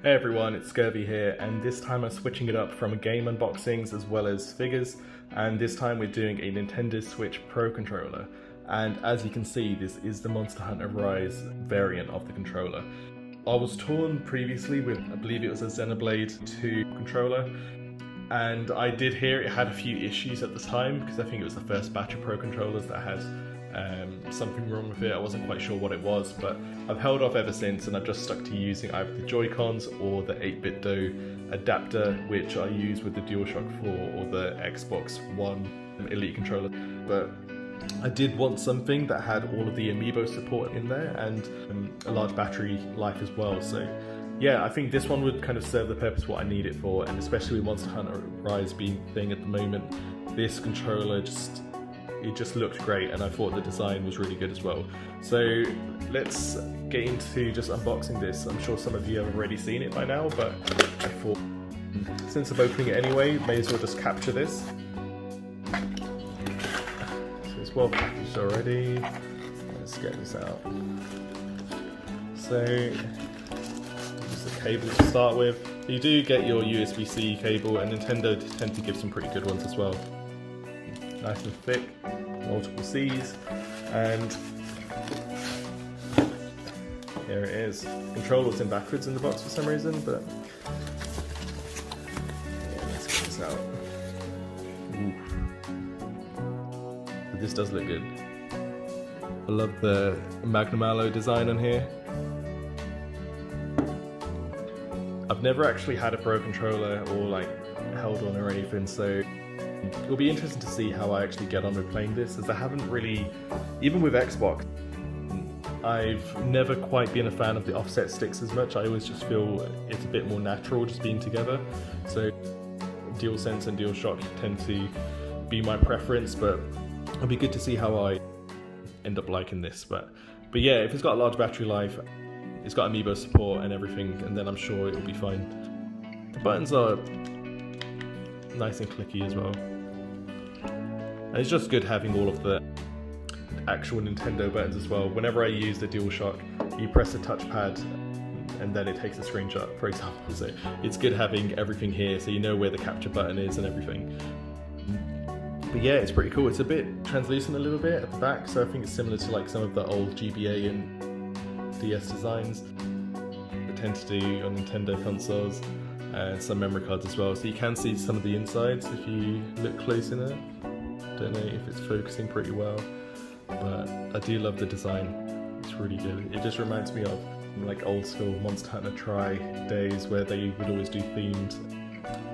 Hey everyone, it's Scurvy here, and this time I'm switching it up from game unboxings as well as figures, and this time we're doing a Nintendo Switch Pro controller. And as you can see, this is the Monster Hunter Rise variant of the controller. I was torn previously with, I believe it was a Xenoblade 2 controller, and I did hear it had a few issues at the time, because I think it was the first batch of Pro controllers that had something wrong with it. I wasn't quite sure what it was, but I've held off ever since, and I've just stuck to using either the Joy-Cons or the 8BitDo adapter, which I use with the DualShock 4 or the Xbox One Elite controller. But I did want something that had all of the amiibo support in there and a large battery life as well. So yeah, I think this one would kind of serve the purpose what I need it for, and especially with Monster Hunter Rise being a thing at the moment, this controller just looked great, and I thought the design was really good as well. So let's get into just unboxing this. I'm sure some of you have already seen it by now, but I thought since I'm opening it anyway, may as well just capture this. So it's well packaged already. Let's get this out. So just the cable to start with. You do get your USB-C cable, and Nintendo tend to give some pretty good ones as well. Nice and thick, multiple C's, and here it is. Controller's in backwards in the box for some reason, but yeah, let's get this out. Ooh. This does look good. I love the Magnum Alloy design on here. I've never actually had a Pro controller or like held one or anything, so it'll be interesting to see how I actually get on with playing this, as I haven't really, even with Xbox, I've never quite been a fan of the offset sticks as much. I always just feel it's a bit more natural just being together. So DualSense and DualShock tend to be my preference, but it'll be good to see how I end up liking this. But yeah, if it's got a large battery life, it's got amiibo support and everything, and then I'm sure it'll be fine. The buttons are nice and clicky as well. And it's just good having all of the actual Nintendo buttons as well. Whenever I use the DualShock, you press the touchpad and then it takes a screenshot, for example. So it's good having everything here so you know where the capture button is and everything. But yeah, it's pretty cool. It's a bit translucent a little bit at the back, so I think it's similar to like some of the old GBA and DS designs that tend to do on Nintendo consoles. And some memory cards as well, so you can see some of the insides if you look close in it. Don't know if it's focusing pretty well, but I do love the design. It's really good. It just reminds me of like old school Monster Hunter Tri days where they would always do themed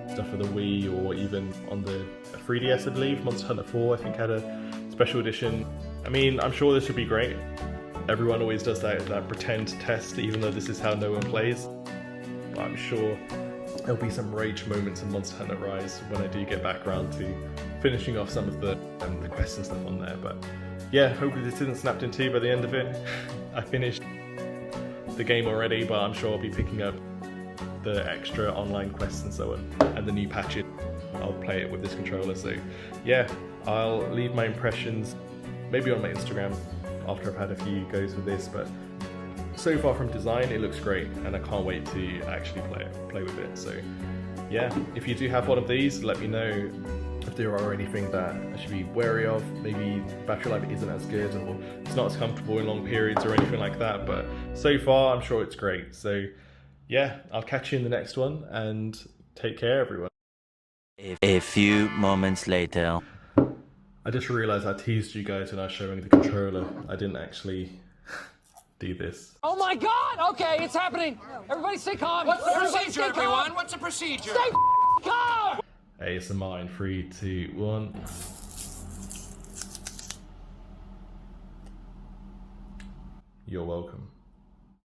stuff for the Wii, or even on the 3DS, I believe. Monster Hunter 4 I think had a special edition. I mean, I'm sure this would be great. Everyone always does that pretend test, even though this is how no one plays. But I'm sure there'll be some rage moments in Monster Hunter Rise when I do get back around to finishing off some of the quests and stuff on there. But yeah, hopefully this isn't snapped in two by the end of it. I finished the game already, but I'm sure I'll be picking up the extra online quests and so on, and the new patches. I'll play it with this controller. So yeah, I'll leave my impressions maybe on my Instagram after I've had a few goes with this, but so far from design, it looks great, and I can't wait to actually play with it. So yeah, if you do have one of these, let me know if there are anything that I should be wary of. Maybe battery life isn't as good, or it's not as comfortable in long periods or anything like that, but so far I'm sure it's great. So yeah, I'll catch you in the next one, and take care everyone. A few moments later. I just realised I teased you guys when I was showing the controller. I didn't actually do this. Oh my God! Okay, it's happening. Everybody stay calm. What's the procedure, everyone? What's the procedure? Stay calm! ASMR in 3, 2, 1. You're welcome.